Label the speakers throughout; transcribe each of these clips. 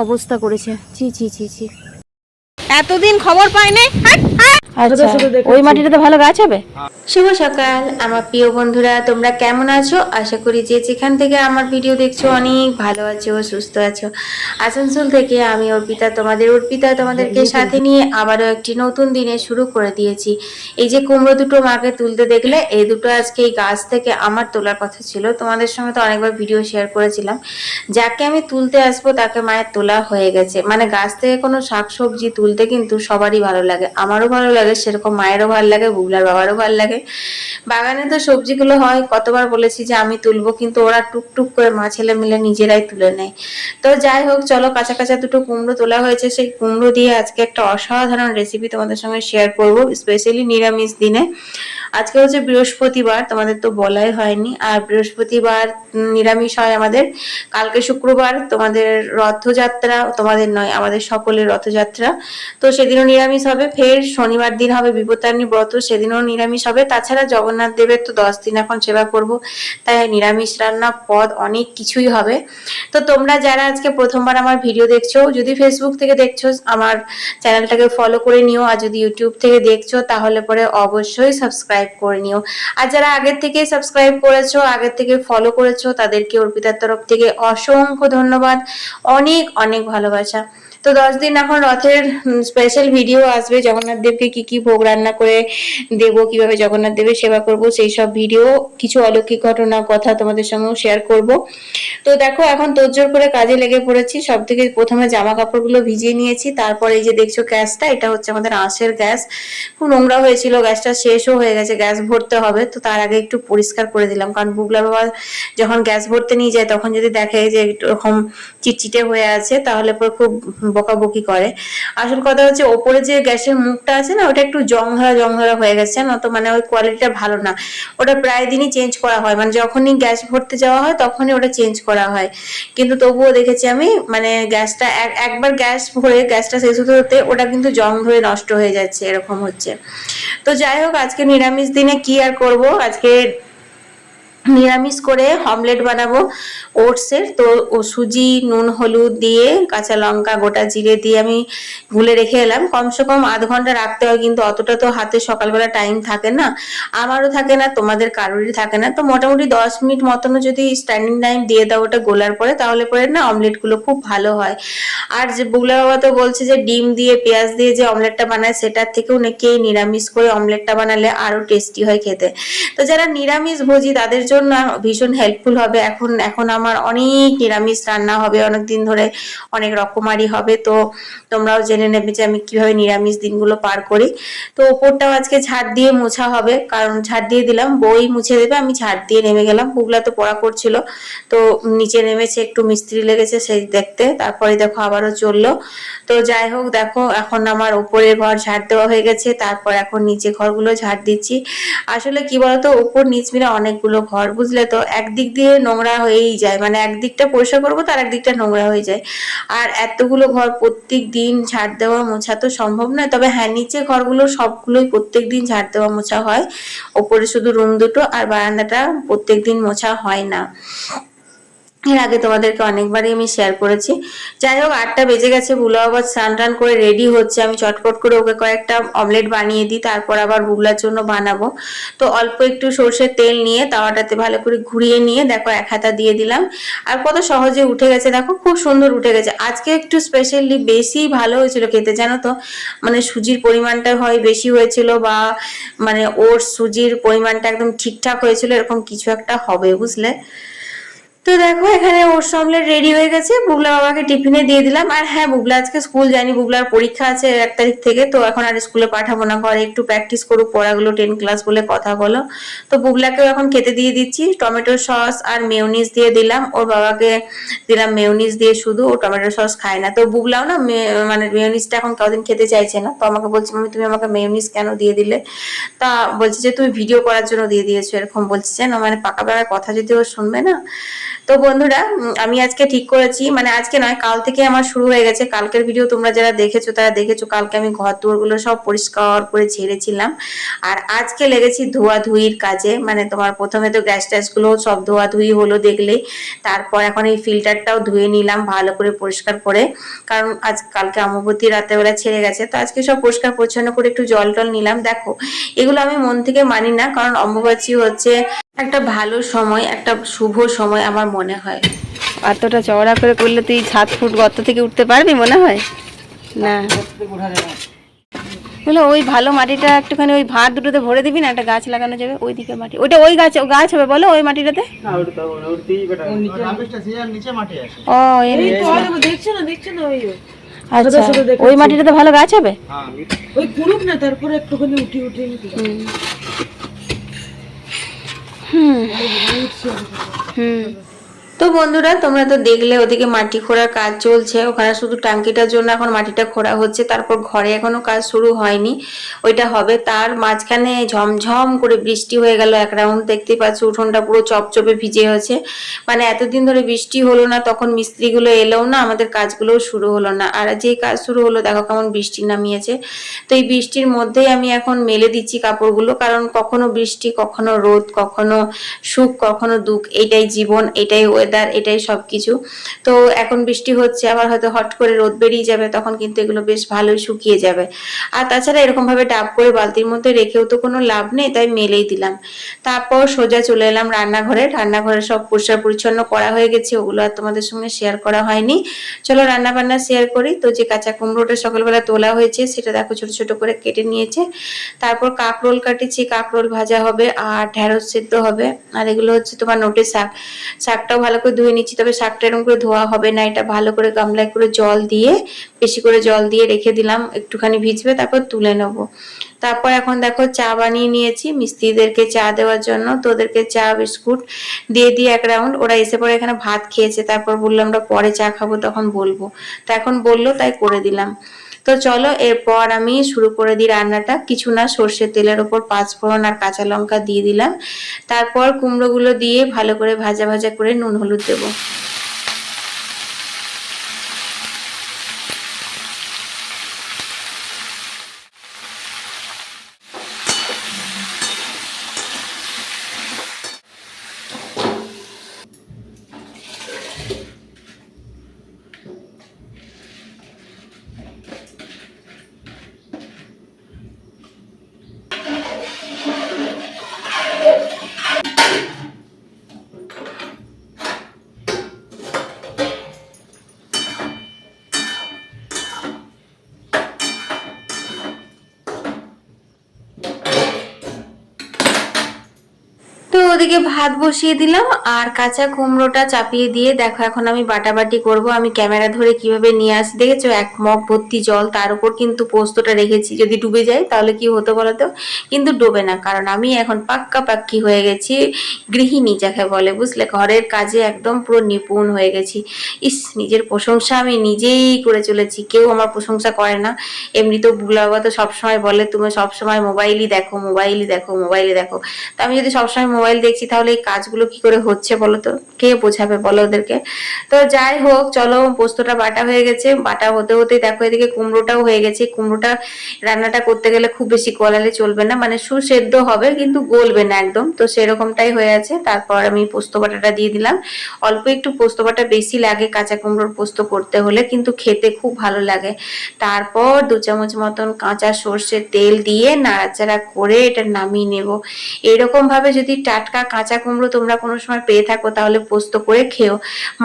Speaker 1: অবস্থা করেছে, ছি ছি ছি ছি। এতদিন খবর পাইনি। আচ্ছা, ওই মাটিটাতে ভালো গাছ হবে।
Speaker 2: শুভ সকাল আমার প্রিয় বন্ধুরা, তোমরা কেমন আছো? আশা করি যে যেখান থেকে আমার ভিডিও দেখছো অনেক ভালো আছো, সুস্থ আছো। আসানসোল থেকে আমি তোমাদেরকে সাথে নিয়ে আবারও একটি নতুন দিনে শুরু করে দিয়েছি। এই যে কুমড়ো দুটো মাকে তুলতে দেখলে, এই দুটো আজকে এই গাছ থেকে আমার তোলার কথা ছিল। তোমাদের সঙ্গে তো অনেকবার ভিডিও শেয়ার করেছিলাম। যাকে আমি তুলতে আসবো তাকে মায়ের তোলা হয়ে গেছে। মানে গাছ থেকে কোনো শাকসবজি তুলতে কিন্তু সবারই ভালো লাগে, আমারও ভালো লাগে, সেরকম মায়েরও ভালো লাগে, বুবলার বাবারও ভালো লাগে। বাগানে তো সবজিগুলো হয়, কতবার বলেছি যে আমি তুলবো, কিন্তু ওরা টুকটুক করে মা ছেলে মিলে নিজেরাই তুলে নেয়। তো যাই হোক, চলো, কাঁচা কাঁচা দুটো কুমড়ো তোলা হয়েছে, সেই কুমড়ো দিয়ে আজকে একটা অসাধারণ রেসিপি তোমাদের সঙ্গে শেয়ার করব, স্পেশালি নিরামিষ দিনে। আজকে হচ্ছে বৃহস্পতিবার, তোমাদের তো বলাই হয়নি। আর বৃহস্পতিবার নিরামিষ হয় আমাদের। কালকে শুক্রবার তোমাদের রথযাত্রা, তোমাদের নয় আমাদের সকলের রথযাত্রা, তো সেদিনও নিরামিষ হবে। ফের শনিবার দিন হবে বিপত্তারিণী ব্রত, সেদিনও নিরামিষ হবে। তাছাড়া জগন্নাথ দেবের তো 10 দিন এখন সেবা করব, তাই নিরামিষ রান্না পদ অনেক কিছুই হবে। তো তোমরা যারা আজকে প্রথমবার আমার ভিডিও দেখছো, যদি ফেসবুক থেকে দেখছো আমার চ্যানেলটাকে ফলো করে নিও, আর যদি ইউটিউব থেকে দেখছো তাহলে পরে অবশ্যই সাবস্ক্রাইব করে নিও। আর যারা আগের থেকে সাবস্ক্রাইব করেছো, আগের থেকে ফলো করেছো, তাদেরকে অর্পিতার তরফ থেকে অসংখ্য ধন্যবাদ, অনেক অনেক ভালোবাসা। তো 10 দিন এখন রথের স্পেশাল ভিডিও আসবে, জগন্নাথ দেবকে কি কি ভোগ রান্না করে দেব, কিভাবে জগন্নাথ দেবের সেবা করব, সেই সব ভিডিও, কিছু অলৌকিক ঘটনার কথা তোমাদের সঙ্গেও শেয়ার করব। তো দেখো, এখন তোড়জোড় করে কাজে লেগে পড়েছি। সব থেকে প্রথমে জামা কাপড়গুলো ভিজিয়ে নিয়েছি, তারপর এই যে দেখছো গ্যাসটা, এটা হচ্ছে আমাদের আঁশের গ্যাস। খুব নোংরা হয়েছিল, গ্যাসটা শেষও হয়ে গেছে, গ্যাস ভরতে হবে। তো তার আগে একটু পরিষ্কার করে দিলাম, কারণ বুগলা বাবা যখন গ্যাস ভরতে নিয়ে যায় তখন যদি দেখে যে এরকম চিটচিটে হয়ে আছে, তাহলে পরে খুব বকাবকি করে। আসল কথা হচ্ছে ওপরে যে গ্যাসের মুখটা আছে না, ওটা একটু জং ধরা হয়ে গেছে না, তো মানে ওই কোয়ালিটিটা ভালো না। ওটা প্রায় দিনই চেঞ্জ করা হয়, মানে যখনই গ্যাস ভরতে যাওয়া হয় তখনই ওটা চেঞ্জ করা হয়। কিন্তু তবুও দেখেছি আমি, মানে গ্যাসটা একবার গ্যাস ভরে গ্যাসটা শেষ হতে হতে ওটা কিন্তু জং ধরে নষ্ট হয়ে যাচ্ছে, এরকম হচ্ছে। তো যাই হোক, আজকে নিরামিষ দিনে কি আর করব, আজকে নিরামিষ করে অমলেট বানাবো ওটসের। তো ও সুজি, নুন, হলুদ দিয়ে, কাঁচা লঙ্কা, গোটা জিরে দিয়ে আমি গুলে রেখে এলাম। কমসে কম আধ ঘন্টা রাখতে হয়, কিন্তু অতটা তো হাতে সকালবেলা টাইম থাকে না, আমারও থাকে না, তোমাদের কারোরই থাকে না। তো মোটামুটি 10 মিনিট মতনও যদি স্ট্যান্ডিং টাইম দিয়ে দাও ওটা গোলার পরে, তাহলে পরে না অমলেট গুলো খুব ভালো হয়। আর যে বুগলা বাবা তো বলছে যে ডিম দিয়ে পেঁয়াজ দিয়ে যে অমলেটটা বানায়, সেটার থেকেও নাকি নিরামিষ করে অমলেটটা বানালে আরো টেস্টি হয় খেতে। তো যারা নিরামিষ ভোজি তাদের জন্য ভীষণ হেল্পফুল হবে। এখন আমার অনেক নিরামিষ রান্না হবে, অনেকদিন ধরে অনেক রকমারি হবে। তো তোমরাও জেনে নেবে যে আমি কিভাবে নিরামিষ দিনগুলো পার করি। তো ওপরটাও আজকে ঝাড় দিয়ে মোছা হবে, কারণ ঝাড় দিয়ে দিলাম, বই মুছে দেবে, আমি ঝাড় দিয়ে নেমে গেলাম। পুগলা তো পড়া করছিল, তো নিচে নেমেছে, একটু মিস্ত্রি লেগেছে সেই দেখতে, তারপরে দেখো আবারও চললো। তো যাই হোক, দেখো এখন আমার উপরের ঘর ঝাড় দেওয়া হয়ে গেছে, তারপর এখন নিচে ঘরগুলো ঝাড় দিচ্ছি। আসলে কি বলতো, উপর নিচ মিলে অনেকগুলো ঘর, বুঝলে তো, একদিক দিয়ে নোংরা হয়েই যায়, মানে একদিকটা পরিষ্কার করবো তার একদিকটা নোংরা হয়ে যায়। আর এতগুলো ঘর প্রত্যেক দিন ঝাড় দেওয়া মোছা তো সম্ভব নয়। তবে হ্যাঁ, নিচে ঘরগুলো সবগুলোই প্রত্যেক দিন ঝাড় দেওয়া মোছা হয়, ওপরে শুধু রুম দুটো আর বারান্দাটা প্রত্যেক দিন মোছা হয় না। এর আগে তোমাদেরকে অনেকবারই আমি শেয়ার করেছি। যাই হোক, 8টা বেজে গেছে, বুগলা আবার স্নান টান করে রেডি হচ্ছে। আমি চটপট করে ওকে কয়েকটা অমলেট বানিয়ে দিই, তারপর আবার বুগলার জন্য বানাবো। তো অল্প একটু সর্ষের তেল নিয়ে তাওয়াটাতে ভালো করে ঘুরিয়ে নিয়ে দেখো 1 হাতা দিয়ে দিলাম। আর কত সহজে উঠে গেছে, দেখো খুব সুন্দর উঠে গেছে। আজকে একটু স্পেশালি বেশি ভালো হয়েছিল খেতে, জানো তো, মানে সুজির পরিমাণটা হয় বেশি হয়েছিল, বা মানে ওর সুজির পরিমাণটা একদম ঠিকঠাক হয়েছিল, এরকম কিছু একটা হবে, বুঝলে। তো দেখো, এখানে ওর অমলেট রেডি হয়ে গেছে, বুগলা বাবাকে টিফিনে দিয়ে দিলাম। আর হ্যাঁ, বুগলা আজকে স্কুল যায়নি, বুগলার পরীক্ষা আছে 1 তারিখ থেকে, তো এখন আর স্কুলে পাঠাবো না, ঘরে একটু প্র্যাকটিস করুক পড়াগুলো, 10 ক্লাস বলে কথা বলো। তো বুগলাকেও এখন খেতে দিয়ে দিচ্ছি, টমেটো সস আর মেয়োনিজ দিয়ে দিলাম, ওর বাবাকে দিলাম মেয়োনিজ দিয়ে শুধু, ও টমেটো সস খায় না। তো বুগলাও না মানে মেয়োনিজটা এখন কদিন খেতে চাইছে না, তো আমাকে বলছে মামি তুমি আমাকে মেয়োনিজ কেন দিয়ে দিলে। তা বলছে যে তুমি ভিডিও করার জন্য দিয়ে দিয়েছো, এরকম বলছে, না মানে পাকা পাকা কথা যদি ও শুনবে না। তো বন্ধুরা আমি আজকে ঠিক করেছি, মানে আজকে নয় কাল থেকে আমার শুরু হয়ে গেছে। কালকের ভিডিও তোমরা যারা দেখেছো তারা দেখেছো, কালকে আমি ঘর দুয়ারগুলো সব পরিষ্কার করে ঝেড়েছিলাম। আর আজকে লেগেছি ধোয়াধুয়ির কাজে, মানে তোমার প্রথমে তো গ্যাস ট্যাসগুলো সব ধোয়াধুয়ি হলো দেখলে, তারপর এখন এই ফিল্টারটাও ধুয়ে নিলাম ভালো করে পরিষ্কার করে, কারণ কালকে অমাবতী রাতের বেলা ছেড়ে গেছে। তো আজকে সব পরিষ্কার পরিচ্ছন্ন করে একটু জল টল নিলাম। দেখো এগুলো আমি মন থেকে মানি না, কারণ অম্বুবাচী হচ্ছে একটা ভালো সময়, একটা শুভ সময় আমার মনে হয়।
Speaker 1: এতটা চওড়া করে করলে তুই 7 ফুট গর্ত থেকে উঠতে পারবি মনে হয় না? বলে ওই ভালো মাটিটা একটুখানি ওই ভাত দুটোতে ভরে দিবি না, একটা গাছ লাগানো যাবে ওই দিকে মাটি, ওইটা ওই গাছ হবে বলো ওই মাটিটাতে। ও আচ্ছা, ওই মাটিটাতে ভালো গাছ হবে।
Speaker 3: ওই পুরুক না, তারপরে একটুখানি উঠি
Speaker 1: হুম
Speaker 2: তো বন্ধুরা তোমরা তো দেখলে ওদিকে মাটি খোঁড়ার কাজ চলছে, ওখানে শুধু টাঙ্কিটার জন্য এখন মাটিটা খোঁড়া হচ্ছে, তারপর ঘরে এখনো কাজ শুরু হয়নি, ওইটা হবে। তার মাঝখানে ঝমঝম করে বৃষ্টি হয়ে গেল এক রাউন্ড, দেখতে পাচ্ছ উঠোনটা পুরো চপচপে ভিজে হয়েছে। মানে এতদিন ধরে বৃষ্টি হলো না, তখন মিস্ত্রিগুলো এলেও না, আমাদের কাজগুলোও শুরু হলো না। আর যেই কাজ শুরু হলো দেখো কেমন বৃষ্টি নামিয়েছে। তো এই বৃষ্টির মধ্যেই আমি এখন মেলে দিচ্ছি কাপড়গুলো, কারণ কখনো বৃষ্টি কখনো রোদ, কখনো সুখ কখনো দুঃখ, এটাই জীবন, এটাই ওয়েদার, এটাই সবকিছু। তো এখন বৃষ্টি হচ্ছে, আবার হয়তো হট করে রোদ বেরিয়ে যাবে, তখন কিন্তু এগুলো বেশ ভালোই শুকিয়ে যাবে। আর তাছাড়া এরকম ভাবে ডাব করে বালতির মধ্যে রেখেও তো কোনো লাভ নেই, তাই মেলেই দিলাম। তারপর সোজা চলে এলাম রান্নাঘরে সব পরিষ্কার পরিচ্ছন্ন করা হয়ে গেছে, ওগুলো আর তোমাদের সঙ্গে শেয়ার করা হয়নি। চলো রান্না বান্না শেয়ার করি। তো যে কাঁচা কুমড়োটা সকালবেলা তোলা হয়েছে সেটা দেখো ছোট ছোট করে কেটে নিয়েছে। তারপর কাঁকরোল কাটেছি, কাঁকরোল ভাজা হবে আর ঢেঁড়স সেদ্ধ হবে। আর এগুলো হচ্ছে তোমার নোটে শাকটাও ভালো করে ধুয়ে নিচ্ছি, তবে শাকটা এরকম করে ধোয়া হবে না, এটা ভালো করে গামলায় করে জল দিয়ে, বেশি করে জল দিয়ে রেখে দিলাম, একটুখানি ভিজবে তারপর তুলে নেবো। তারপর এখন দেখো চা বানিয়ে নিয়েছি মিস্ত্রিদেরকে চা দেওয়ার জন্য। তো ওদেরকে চা বিস্কুট দিয়ে এক রাউন্ড, ওরা এসে পরে এখানে ভাত খেয়েছে, তারপর বললাম আমরা পরে চা খাবো তখন বলবো, তো এখন বললো তাই করে দিলাম। তো চলো এরপর আমি শুরু করে দিই রান্নাটা। কিছু না, সর্ষের তেলের ওপর 5 ফোড়ন আর কাঁচা লঙ্কা দিয়ে দিলাম। তারপর কুমড়োগুলো দিয়ে ভালো করে ভাজা ভাজা করে নুন হলুদ দেবো। তো ওদিকে ভাত বসিয়ে দিলাম আর কাঁচা কুমড়োটা চাপিয়ে দিয়ে দেখো এখন আমি বাটাবাটি করব। আমি ক্যামেরা ধরে কিভাবে নিয়ে আসি দেখেছো, 1 মগ ভর্তি জল, তার উপর কিন্তু পোস্তটা রেখেছি, যদি ডুবে যায় তাহলে কি হতো বলো তো, কিন্তু ডোবে না, কারণ আমি এখন পাক্কা পাক্কি হয়ে গেছি, গৃহিণী যাকে বলে, বুঝলে, ঘরের কাজে একদম পুরো নিপুণ হয়ে গেছি। নিজের প্রশংসা আমি নিজেই করে চলেছি, কেউ আমার প্রশংসা করে না। এমনি তো বুলা বাবা তো সবসময় বলে তুমি সবসময় মোবাইলই দেখো মোবাইলই দেখো মোবাইলই দেখো, তো আমি যদি সবসময় মোবাইল দেখছি তাহলে এই কাজগুলো কি করে হচ্ছে বলো তো, কে বোঝাবে বলো ওদেরকে। তো যাই হোক চলো, পোস্তটা বাটা হয়ে গেছে, বাটা হতে হতে দেখো এদিকে কুমড়োটাও হয়ে গেছে। কুমড়োটা রান্নাটা করতে গেলে খুব বেশি গলালে চলবে না, মানে সুসেদ্ধ হবে কিন্তু গলবে না একদম, তো সেরকমটাই হয়ে আছে। তারপর আমি পোস্ত বাটাটা দিয়ে দিলাম, অল্প একটু পোস্ত বাটা বেশি লাগে কাঁচা কুমড়োর পোস্ত করতে হলে, কিন্তু খেতে খুব ভালো লাগে। তারপর 2 চামচ মতন কাঁচা সর্ষের তেল দিয়ে নাড়াচাড়া করে এটা নামিয়ে নেব। এরকম ভাবে যদি টাটকা কাঁচা কুমড়ো তোমরা কোনো সময় পেয়ে থাকো তাহলে পোস্ত করে খেও।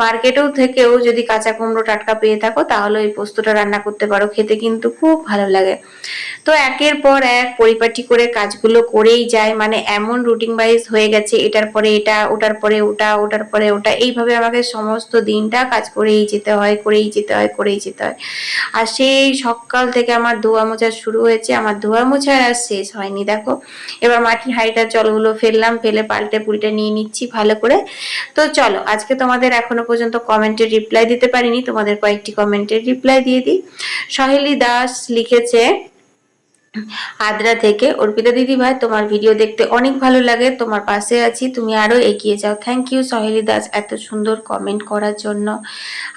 Speaker 2: মার্কেটেও থেকেও যদি কাঁচা কুমড়ো টাটকা পেয়ে থাকো তাহলে ওই পোস্তটা রান্না করতে পারো, খেতে কিন্তু খুব ভালো লাগে। তো একের পর এক পরিপাটি করে কাজগুলো করেই যায়, মানে এমন রুটিন ওয়াইজ হয়ে গেছে, এটার পরে এটা, ওটার পরে ওটা, ওটার পরে ওটা, এইভাবে আমাকে সমস্ত দিনটা কাজ করেই যেতে হয়। আর সেই সকাল থেকে আমার ধোয়া মোছা শুরু হয়েছে, আমার ধোয়া মোছা আর শেষ হয়নি। দেখো এবার মাটির হাঁড়িটার জলগুলো ফেললাম, ফেলে পাল্টে পুল্টে নিয়ে নিচ্ছি ভালো করে। তো চলো আজকে তোমাদের এখনো পর্যন্ত কমেন্টের রিপ্লাই দিতে পারিনি, তোমাদের কয়েকটি কমেন্টের রিপ্লাই দিয়ে দিই। সহেলি দাস লিখেছে, আদ্রা থেকে। অর্পিতা দিদি ভাই, তোমার ভিডিও দেখতে অনেক ভালো লাগে, তোমার পাশে আছি, তুমি আরো এগিয়ে যাও। থ্যাংক ইউ সহেলি দাস এত সুন্দর কমেন্ট করার জন্য।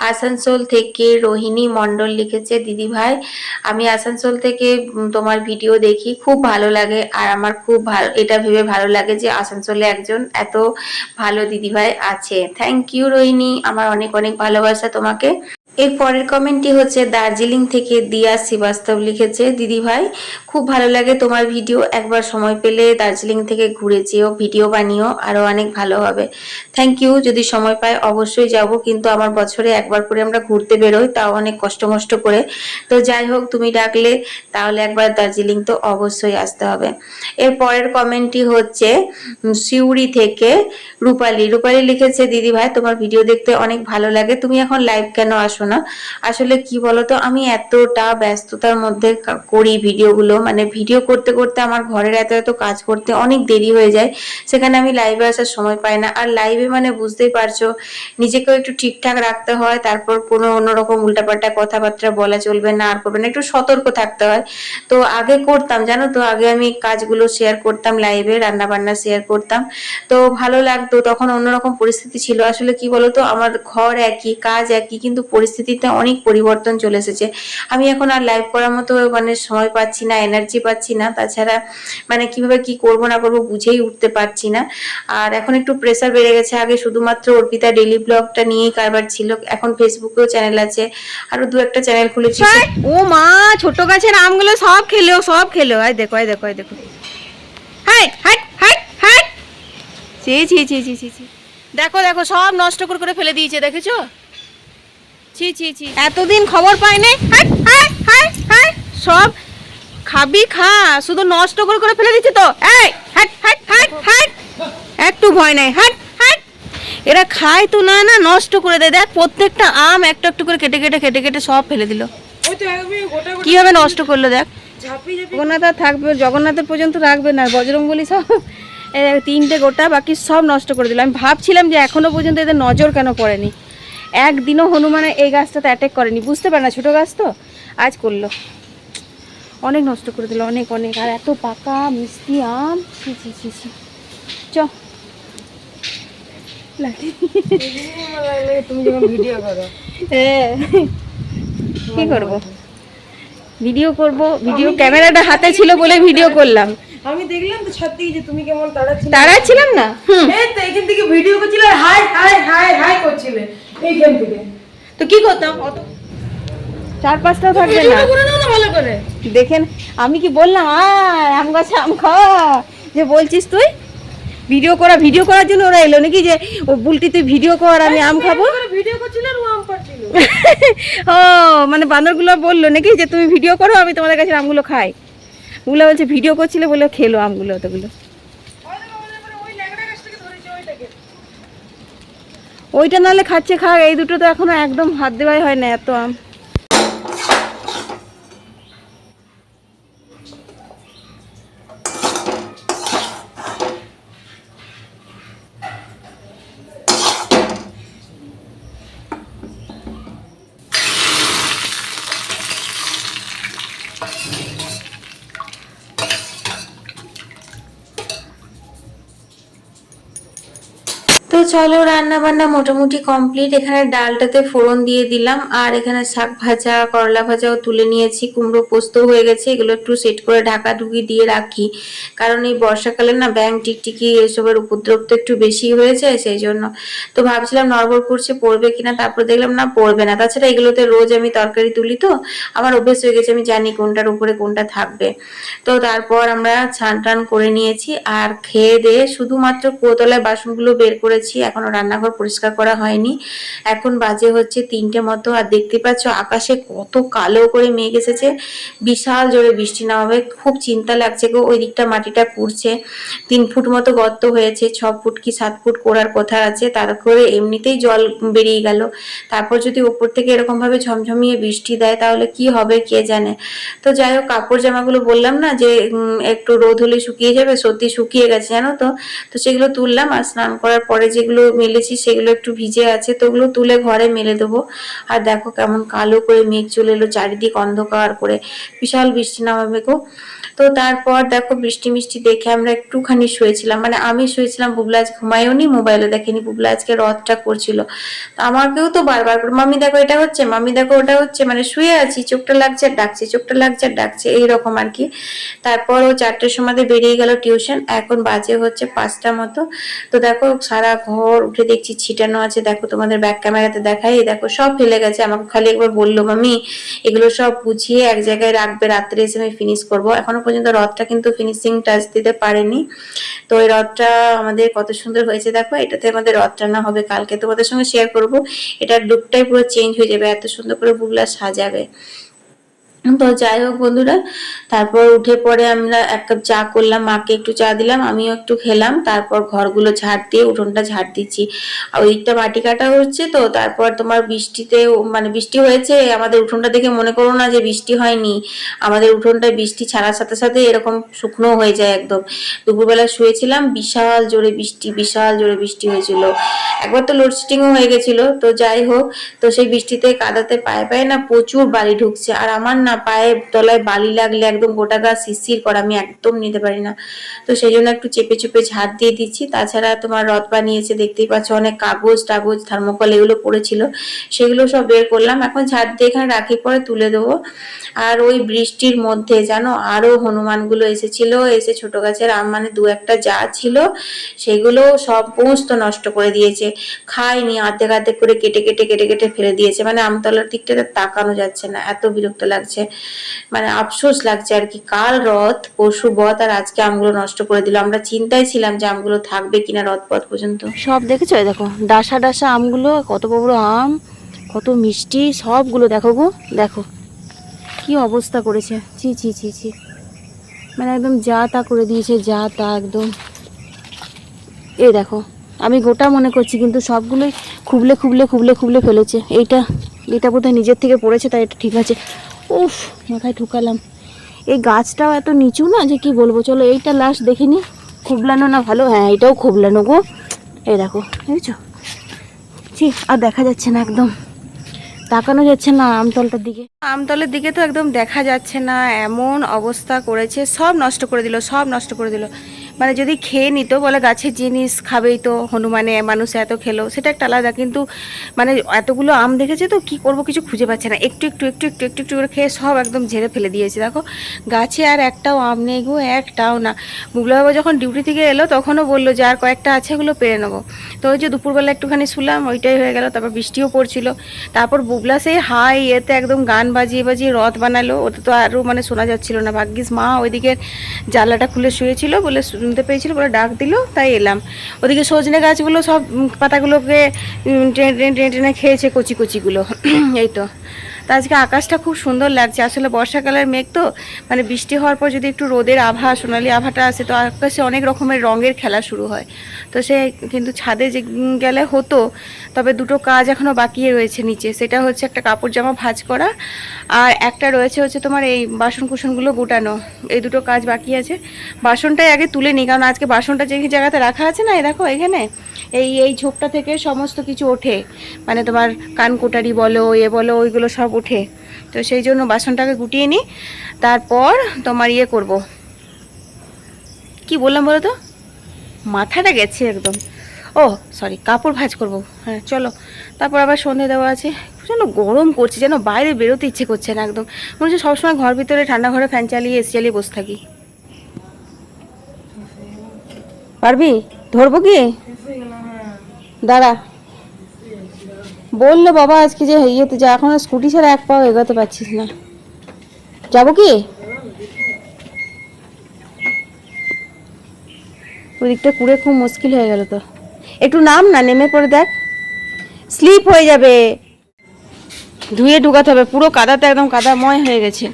Speaker 2: আসানসোল থেকে রোহিণী মণ্ডল লিখেছে, দিদি ভাই আমি আসানসোল থেকে তোমার ভিডিও দেখি, খুব ভালো লাগে। আর আমার খুব ভালো, এটা ভেবে ভালো লাগে যে আসানসোলে একজন এত ভালো দিদি ভাই আছে। থ্যাংক ইউ রোহিণী, আমার অনেক অনেক ভালোবাসা তোমাকে। এর পরের কমেন্টটি হচ্ছে দার্জিলিং থেকে দিয়া শ্রীবাস্তব লিখেছে, দিদি ভাই খুব ভালো লাগে তোমার ভিডিও, একবার সময় পেলে দার্জিলিং থেকে ঘুরে যেও, ভিডিও বানিও, আরো অনেক ভালো হবে। থ্যাংক ইউ, যদি সময় পাই অবশ্যই যাব, কিন্তু আমার বছরে একবার করে আমরা ঘুরতে বেরোই, তাও অনেক কষ্ট মষ্ট করে। তো যাই হোক, তুমি ডাকলে তাহলে একবার দার্জিলিং তো অবশ্যই আসতে হবে। এর পরের কমেন্টটি হচ্ছে সিউড়ি থেকে রূপালী। রূপালী লিখেছে, দিদি ভাই তোমার ভিডিও দেখতে অনেক ভালো লাগে, তুমি এখন লাইভ কেন আসো না? আসলে কি বলতো, আমি এতটা ব্যস্ততার মধ্যে করি ভিডিওগুলো, মানে ভিডিও করতে করতে আমার ঘরের এত এত কাজ করতে অনেক দেরি হয়ে যায়, সেখানে আমি লাইভে আসার সময় পাই না। আর লাইভে মানে বুঝতেই পারছো, নিজেকেও একটু ঠিকঠাক রাখতে হয়, তারপর কোনো অন্যরকম উল্টাপাল্টা কথাবার্তা বলা চলবে না, আর করবে না, একটু সতর্ক থাকতে হয়। তো আগে করতাম, জানো তো, আগে আমি কাজগুলো শেয়ার করতাম লাইভে, রান্না বান্না শেয়ার করতাম, তো ভালো লাগতো, তখন অন্যরকম পরিস্থিতি ছিল। আসলে কি বলতো, আমার ঘর একই, কাজ একই, কিন্তু পরিস্থিতিতে অনেক পরিবর্তন চলে এসেছে। আমি এখন আর লাইভ করার মতো মানে সময় পাচ্ছি না, এনার্জি পাচ্ছি না, তাছাড়া মানে কিভাবে কি করব না করব বুঝেই উঠতে পারছি না। আর এখন একটু প্রেসার বেড়ে গেছে, আগে শুধুমাত্র অর্পিতা ডেইলি ব্লগটা নিয়েই কারবার ছিল, এখন ফেসবুকেও চ্যানেল আছে, আরো দু একটা চ্যানেল খুলেছি।
Speaker 1: ও মা, ছোট গাছের আমগুলো সব খেলো, সব খেলো। আয় দেখো, আয় দেখো, আয় দেখো। হাই হাই হাই হাই, ছি ছি ছি ছি ছি ছি, দেখো দেখো, সব নষ্ট করে করে ফেলে দিয়েছে, দেখেছো? ছি ছি ছি, এতদিন খবর পাই নাই। হাই হাই হাই হাই, সব খাবি খা, শুধু নষ্ট করে করে ফেলে দিচ্ছে তো। এই হাট হাট হাট হাট, একটু ভয় নাই, হাট হাট। এরা খায় তো না, না নষ্ট করে দেয়। দেখ প্রত্যেকটা আম একটা একটু করে কেটে কেটে কেটে কেটে সব ফেলে দিল।
Speaker 3: ওই তো একদমই গোটা গোটা
Speaker 1: কিভাবে নষ্ট করলো দেখ।
Speaker 3: ঝাঁপি ঝাঁপি।
Speaker 1: জগন্নাথ আর থাকবে, জগন্নাথের পর্যন্ত রাখবে না, বজরংবলী সব তিনটে গোটা, বাকি সব নষ্ট করে দিল। আমি ভাবছিলাম যে এখনো পর্যন্ত এদের নজর কেন পড়েনি, একদিনও হনুমানে এই গাছটাতে অ্যাটাক করেনি, বুঝতে পারে না, ছোটো গাছ তো, আজ করলো। অনেক নষ্ট করে দিল, অনেক অনেক। আর এত পাকা মিষ্টি আম, ছি ছি ছি ছি। চ
Speaker 3: তুমি যখন ভিডিও করো,
Speaker 1: হ্যাঁ, কি করব, ভিডিও করব, ভিডিও ক্যামেরাটা হাতে ছিল বলে ভিডিও করলাম।
Speaker 3: আমি দেখলাম তো ছাদ থেকে যে তুমি কেমন তাড়াচ্ছিলে।
Speaker 1: তাড়াচ্ছিলাম না,
Speaker 3: এই তো এখান থেকে ভিডিও করছিলে, হাই হাই হাই হাই করছিলে এইখান থেকে।
Speaker 1: তো কি করতাম, অত চার পাঁচটাও থাকবে না।
Speaker 3: ভিডিও করে নাও না ভালো করে।
Speaker 1: দেখেন, আমি কি বললাম আয় আম গাছে আম খাওয়া, যে বলছিস তুই ভিডিও করা, ভিডিও করার জন্য ওরা এলো নাকি, যে ও বুলটি তুই ভিডিও কর আমি আম খাবো।
Speaker 3: ভিডিও করছিল আর ও আম পাড়ছিল।
Speaker 1: ও মানে বানরগুলো বললো নাকি যে তুমি ভিডিও করো, আমি তোমাদের কাছে আমগুলো খাই। ওগুলো বলছে ভিডিও করছিলে বলে খেলো আমগুলো অতগুলো।
Speaker 3: ওই ল্যাংড়া গাছটাকে ধরেছে ওইটাকে।
Speaker 1: ওইটা নাহলে খাচ্ছে খা, এই দুটো তো এখনো একদম হাত দেওয়াই হয় না, এত আম।
Speaker 2: তো চলো, রান্না বান্না মোটামুটি কমপ্লিট। এখানে ডালটাতে ফোড়ন দিয়ে দিলাম, আর এখানে শাক ভাজা, করলা ভাজাও তুলে নিয়েছি, কুমড়ো পোস্ত হয়ে গেছে, এগুলো একটু সেট করে ঢাকা ঢুকি দিয়ে রাখি, কারণ এই বর্ষাকালে না ব্যাঙ টিকটিকি এসবের উপদ্রব তো একটু বেশি হয়ে যায়, সেই জন্য। তো ভাবছিলাম নড়বড় করছে পড়বে কিনা, তারপর দেখলাম না পড়বে না। তাছাড়া এগুলোতে রোজ আমি তরকারি তুলি, তো আমার অভ্যেস হয়ে গেছে, আমি জানি কোনটার উপরে কোনটা থাকবে। তো তারপর আমরা ছান টান করে নিয়েছি, আর খেয়ে দিয়ে শুধুমাত্র কোতলায় বাসনগুলো বের করেছি, এখনো রান্নাঘর পরিষ্কার করা হয়নি। এখন বাজে হচ্ছে 3টে মতো, আর দেখতে পাচ্ছ আকাশে কত কালো করে মেঘ এসেছে, বিশাল জোরে বৃষ্টি না হবে, খুব চিন্তা লাগছে গো। ওই দিকটা মাটিটা পুড়ছে, 3 ফুট মতো গর্ত হয়েছে, 6 ফুট কি 7 ফুট করার কথা আছে, তার করে এমনিতেই জল বেরিয়ে গেল, তারপর যদি উপর থেকে এরকম ভাবে ঝমঝমিয়ে বৃষ্টি দেয় তাহলে কি হবে কে জানে। তো যাই হোক, কাপড় জামাগুলো বললাম না যে একটু রোদ হলে শুকিয়ে যাবে, সত্যি শুকিয়ে গেছে জানো তো। তো সেগুলো তুললাম, আর স্নান করার পরে যেগুলো মেলেছি সেগুলো একটু ভিজে আছে, তো ওগুলো তুলে ঘরে মেলে দেবো। আর দেখো কেমন কালো করে মেঘ চলে এলো, চারিদিক অন্ধকার করে, বিশাল বৃষ্টি নামাবে গো। তো তারপর দেখো বৃষ্টি মিষ্টি দেখে আমরা একটুখানি শুয়েছিলাম, মানে আমি শুয়েছিলাম, বুবলা আজ ঘুমায়ও নি, মোবাইলে দেখেনি, বুবলা আজকে রথটা করছিল। তো আমাকেও তো বারবার করে মাম্মি দেখো এটা হচ্ছে, মাম্মি দেখো ওটা হচ্ছে, মানে শুয়ে আছি, চোখটা লাগছে আর ডাকছে, চোখটা লাগছে আর ডাকছে, এইরকম আর কি। তারপর ও 4টের সময় বেরিয়ে গেল টিউশন, এখন বাজে হচ্ছে 5টা মতো। তো দেখো সারা ঘর উঠে দেখছি ছিটানো আছে, দেখো তোমাদের ব্যাক ক্যামেরাতে দেখাই, এই দেখো সব ফেলে গেছে। আমাকে খালি একবার বললো মাম্মি এগুলো সব গুছিয়ে এক জায়গায় রাখবে, রাত্রে এসে আমি ফিনিশ করবো। এখনো পর্যন্ত রথটা কিন্তু ফিনিশিং টাচ দিতে পারেনি। তো এই রথটা আমাদের কত সুন্দর হয়েছে দেখো, এটাতে আমাদের রথ টানা হবে কালকে, তোমাদের সঙ্গে শেয়ার করব। এটার লুকটাই পুরো চেঞ্জ হয়ে যাবে, এত সুন্দর করে বুবলা সাজাবে। তো যাই হোক বন্ধুরা, তারপর উঠে পরে আমরা 1 কাপ চা করলাম, মাকে একটু চা দিলাম, আমিও একটু খেলাম। তারপর ঘরগুলো ঝাড় দিয়ে উঠোনটা ঝাড় দিচ্ছি, আর ওইদিকটা মাটি কাটা হচ্ছে। তো তারপর তোমার বৃষ্টিতে, মানে বৃষ্টি হয়েছে আমাদের উঠোনটা দেখে মনে করো না যে বৃষ্টি হয়নি, আমাদের উঠোনটায় বৃষ্টি ছাড়ার সাথে সাথে এরকম শুকনো হয়ে যায় একদম। দুপুরবেলা শুয়েছিলাম, বিশাল জোরে বৃষ্টি, বিশাল জোরে বৃষ্টি হয়েছিল, একবার তো লোডশেডিংও হয়ে গেছিল। তো যাই হোক, তো সেই বৃষ্টিতে কাদাতে পায়ে পায়ে না প্রচুর বালি ঢুকছে, আর আমার না পায়ের তলায় বালি লাগলে একদম গোটা গা শিরশির করে, আমি একদম নিতে পারি না। তো সেই জন্য একটু চেপে চেপে ঝাড় দিয়ে দিচ্ছি। তাছাড়া তোমার রথ বানিয়েছে দেখতেই পাচ্ছ, অনেক কাগজ টাগজ থার্মোকল এগুলো পড়েছিল, সেগুলো সব বের করলাম, এখন ঝাড় দিয়ে এখানে রাখি, পরে তুলে দেবো। আর ওই বৃষ্টির মধ্যে জানো আরো হনুমানগুলো এসেছিল, এসে ছোট গাছের আম মানে 2-1টা যা ছিল সেগুলো সমস্ত নষ্ট করে দিয়েছে, খায়নি, অর্ধেক অর্ধেক করে কেটে কেটে কেটে কেটে ফেলে দিয়েছে। মানে আমতলার দিকটাতে তাকানো যাচ্ছে না, এত বিরক্ত লাগছে, মানে আফসোস লাগছে আর কি। কাল রথ, পরশু বধ, আর আজকে আমগুলো নষ্ট করে দিল। আমরা চিন্তায় ছিলাম যে আমগুলো থাকবে কিনা রথ পথ পর্যন্ত।
Speaker 1: সব দেখেছো, এই দেখো ডাসা ডাসা আমগুলো, কত বড় বড় আম, কত মিষ্টি, সবগুলো দেখো গো, দেখো কি অবস্থা করেছে, ছি ছি ছি ছি, মানে একদম যা তা করে দিয়েছে, যা তা একদম। এই দেখো আমি গোটা মনে করছি, কিন্তু সবগুলোই খুবলে খুবলে খুবলে খুবলে ফেলেছে। এটা বোধহয় নিজের থেকে পড়েছে, তাই এটা ঠিক আছে। উফ, মাথায় ঠুকালাম। এই গাছটাও এত নিচু না যে কি বলবো। চলো এইটা লাস্ট দেখে নি, খুবলানো না ভালো, হ্যাঁ এটাও খুবলানো গো। এই দেখো বুঝছো, ছি আর দেখা যাচ্ছে না, একদম তাকানো যাচ্ছে না আমতলটার দিকে, আমতলের দিকে তো একদম দেখা যাচ্ছে না, এমন অবস্থা করেছে, সব নষ্ট করে দিল, সব নষ্ট করে দিল। মানে যদি খেয়ে নিত, বলে গাছের জিনিস খাবেই তো, হনুমানে মানুষ এত খেলো সেটা একটা আলাদা, কিন্তু মানে এতগুলো আম দেখেছে তো কি করব, কিছু খুঁজে পাচ্ছে না, একটু একটু একটু একটু একটু একটু করে খেয়ে সব একদম ঝেড়ে ফেলে দিয়েছে। দেখো গাছে আর একটাও আম নেই গো, একটাও না। বুবলা বাবা যখন ডিউটি থেকে এলো তখনও বললো যে আর কয়েকটা আছে, ওগুলো পেরে নেবো। তো ওই যে দুপুরবেলা একটুখানি শুলাম, ওইটাই হয়ে গেল। তারপর বৃষ্টিও পড়ছিল, তারপর বুবলা সেই হাই এতে একদম গান বাজিয়ে বাজিয়ে রথ বানালো, ওটা তো আরও মানে শোনা যাচ্ছিল না। ভাগ্যিস মা ওইদিকে জানলাটা খুলে শুয়েছিল বলে শুনতে পেয়েছিল, বলে ডাক দিল, তাই এলাম। ওদিকে সজনে গাছগুলো সব পাতাগুলোকে টেনে টেনে টেনে টেনে খেয়েছে, কচি কচিগুলো। এই তো। তা আজকে আকাশটা খুব সুন্দর লাগছে, আসলে বর্ষাকালের মেঘ তো, মানে বৃষ্টি হওয়ার পর যদি একটু রোদের আভা, সোনালি আভাটা আসে, তো আকাশে অনেক রকমের রঙের খেলা শুরু হয়। তো সে কিন্তু ছাদে যে গেলে হতো, তবে দুটো কাজ এখনও বাকি রয়েছে নিচে, সেটা হচ্ছে একটা কাপড় জামা ভাঁজ করা, আর একটা রয়েছে হচ্ছে তোমার এই বাসন কুসনগুলো গোটানো, এই দুটো কাজ বাকি আছে। বাসনটাই আগে তুলে নিই, কারণ আজকে বাসনটা যে জায়গাতে রাখা আছে না, এই দেখো এখানে এই ঝোপটা থেকে সমস্ত কিছু ওঠে, মানে তোমার কানকোটারি বলো বলো ওইগুলো সব ওঠে। তো সেই জন্য বাসনটাকে গুটিয়ে নিই, তারপর তোমার করব, কি বললাম বলো তো, মাথাটা গেছে একদম। ও সরি, কাপড় ভাঁজ করব, হ্যাঁ চলো। তারপর আবার সন্ধে দেওয়া আছে, যেন গরম করছে, যেন বাইরে বেরোতে ইচ্ছে করছে না একদম, মনে হচ্ছে সবসময় ঘর ভিতরে ঠান্ডা ঘরে ফ্যান চালিয়ে এসি চালিয়ে বসে থাকি। পারবি ধরবো কি, দাঁড়া। বললো বাবা আজকে যে ইয়েতে যা, এখন স্কুটি ছাড়া এক পাও এগোতে পারছিস না, যাবো কি? ওদিকটা কুড়ে খুব মুশকিল হয়ে গেল, তো একটু নাম না, নেমে পড়ে দেখ, স্লিপ হয়ে যাবে, ধুয়ে ঢুকাতে হবে, পুরো কাদাতে একদম কাদাময় হয়ে গেছে।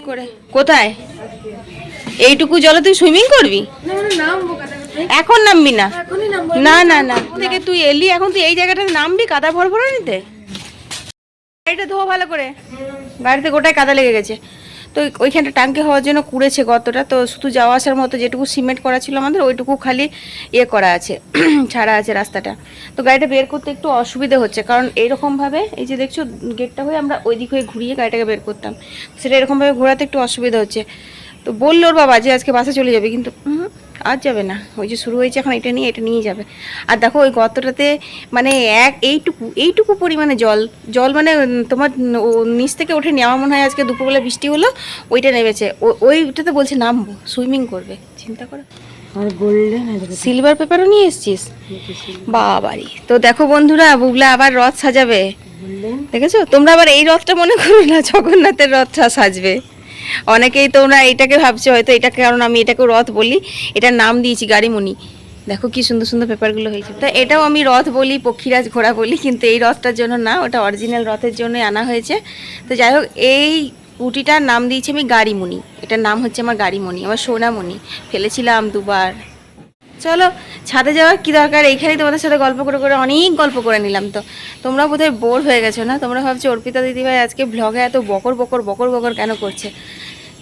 Speaker 1: করে কোথায় এইটুকু জলে তুই সুইমিং করবি? এখন নামবি না, না না না, থেকে তুই এলি, এখন তুই এই জায়গাটাতে নামবি কাদা ভর ভরে নিতে? গাড়িটা ধোয়া ভালো করে, গাড়িতে গোটায় কাদা লেগে গেছে। তো ওইখানটা টাঙ্কি হওয়ার জন্য কুড়েছে গর্তটা, তো শুধু যাওয়া আসার মতো যেটুকু সিমেন্ট করা ছিল আমাদের ওইটুকু খালি ইয়ে করা আছে, ছাড়া আছে রাস্তাটা। তো গাড়িটা বের করতে একটু অসুবিধা হচ্ছে, কারণ এইরকমভাবে এই যে দেখছো গেটটা হয়ে আমরা ওই দিক হয়ে ঘুরিয়ে গাড়িটাকে বের করতাম, সেটা এরকমভাবে ঘোরাতে একটু অসুবিধা হচ্ছে। তো বললো ওর বাবা যে আজকে বাসে চলে যাবে, কিন্তু আজ যাবে না, ওই যে শুরু হয়েছে এখন এটা নিয়ে যাবে। আর দেখো ওই গর্তটাতে মানে এইটুকু পরিমাণে জল মানে তোমার নিচ থেকে ওঠেনি। আমার মনে হয় আজকে দুপুরবেলা বৃষ্টি হলো, ওইটা নেমেছে, ওইটাতে বলছে নামবো, সুইমিং করবে, চিন্তা করো। সিলভার পেপারও নিয়ে এসছিস বাবারি। তো দেখো বন্ধুরা, বুবলা আবার রথ সাজাবে, দেখেছো? তোমরা আবার এই রথটা মনে করো না জগন্নাথের রথটা সাজবে। অনেকেই তোমরা এটাকে ভাবছো হয়তো, এটাকে, কারণ আমি এটাকে রথ বলি, এটার নাম দিয়েছি গাড়িমণি। দেখো কি সুন্দর সুন্দর পেপারগুলো হয়েছে। তো এটাও আমি রথ বলি, পক্ষীরাজ ঘোড়া বলি, কিন্তু এই রথটার জন্য না, ওটা অরিজিনাল রথের জন্যই আনা হয়েছে। তো যাই হোক, এই উটিটার নাম দিয়েছি আমি গাড়িমণি, এটার নাম হচ্ছে আমার গাড়িমণি, আমার সোনামণি। ফেলেছিলাম 2 বার। চলো ছাদে যাওয়ার কী দরকার, এইখানেই তোমাদের সাথে গল্প করে করে অনেক গল্প করে নিলাম। তো তোমরা বোধহয় বোর হয়ে গেছো না? তোমরা ভাবছো অর্পিতা দিদিভাই আজকে ব্লগে এত বকর বকর কেন করছে,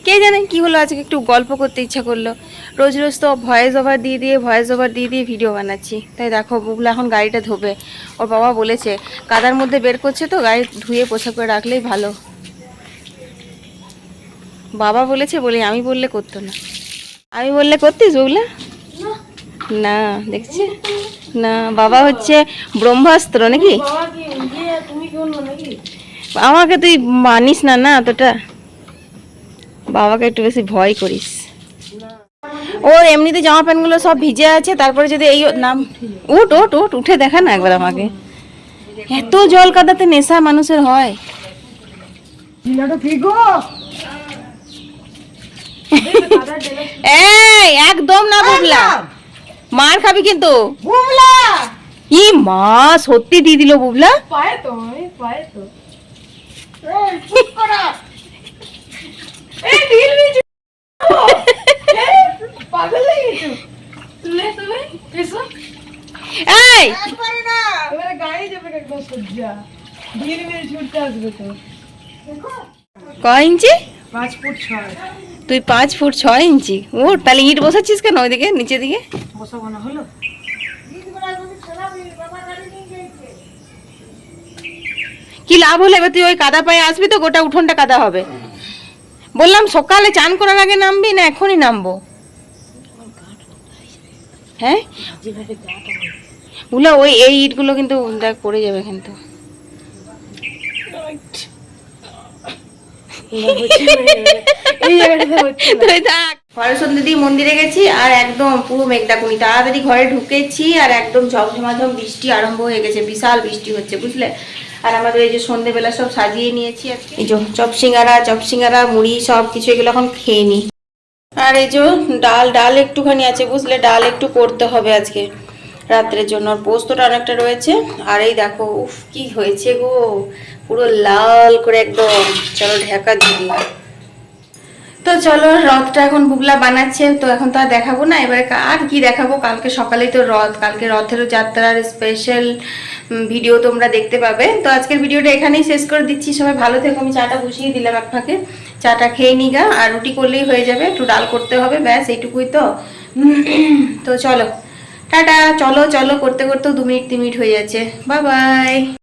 Speaker 1: কে জানে কি হলো, আজকে একটু গল্প করতে ইচ্ছা করলো। রোজ রোজ তো ভয়েস ওভার দিয়ে ভিডিও বানাচ্ছি। তাই দেখো বুবলা এখন গাড়িটা ধোবে, ওর বাবা বলেছে কাদার মধ্যে বের করছে তো গাড়ি ধুয়ে পোছা করে রাখলেই ভালো। বাবা বলেছে বলে, আমি বললে করতো না। আমি বললে করতিস বুবলা? না, দেখছি না, বাবা হচ্ছে ব্রহ্মাস্ত্র নাকি? আমাকে তুই মানিস না না অতটা, বাবাকে একটু বেশি ভয় করিস। ওর এমনিতে জামা প্যান্টগুলো সব ভিজে আছে, তারপরে যদি এই নাম উঠ উঠে দেখা না একবার আমাকে। এত জল কাদাতে নেশা মানুষের হয়। এই একদম না বুবলা, মার খাবি কিন্তু। ই মা, সত্যি দিয়ে দিল বুবলা। কয় ইঞ্চি?
Speaker 3: 5 ফুট 6।
Speaker 1: তুই 5 ফুট 6 ইঞ্চি। ও তাহলে ইট বসাচ্ছিস কেন ওইদিকে নিচের দিকে?
Speaker 3: বসাবো না হলো।
Speaker 1: কি লাভ হলো? এবার তুই ওই কাদা পায়ে আসবি তো গোটা উঠোনটা কাদা হবে। বললাম সকালে চান করার আগে নামবি না এখনই নামবো? হ্যাঁ বুলা, ওই এই ইটগুলো কিন্তু দেখ পড়ে যাবে কিন্তু। সরস্বতী দিদি মন্দিরে গেছি আর একদম পুরো মেঘডাকুনি, তাড়াতাড়ি ঘরে ঢুকেছি আর একদম ঝমঝমাঝম বৃষ্টি আরম্ভ হয়ে গেছে, বিশাল বৃষ্টি হচ্ছে বুঝলে। আর আমাদের এই যে সন্ধ্যেবেলা সব সাজিয়ে নিয়েছি, এই যে চপ সিঙ্গারা মুড়ি সব কিছু, এগুলো এখন খেয়ে নি। আর এই যে ডাল একটুখানি আছে বুঝলে, ডাল একটু করতে হবে আজকে রাত্রের জন্য, আর পোস্তটা অনেকটা রয়েছে। আর এই দেখো উফ কি হয়েছে গো, পুরো লাল করে একদম। চলো ঢাকা দিদি। তো চলো রথটা এখন বুবলা বানাচ্ছে, তো এখন তো আর দেখাবো না, এবারে আর কি দেখাবো, কালকে সকালেই তো রথ, কালকে রথেরও যাত্রার স্পেশাল ভিডিও তোমরা দেখতে পাবে। তো আজকের ভিডিওটা এখানেই শেষ করে দিচ্ছি, সবাই ভালো থেকো। আমি চাটা বসিয়ে দিলাম এক ফাঁকে, চাটা খেয়ে নিগা, আর রুটি করলেই হয়ে যাবে, একটু ডাল করতে হবে, ব্যাস এইটুকুই তো। তো চলো টাটা, চলো করতে করতেও 2 মিনিট 3 মিনিট হয়ে যাচ্ছে। Bye bye.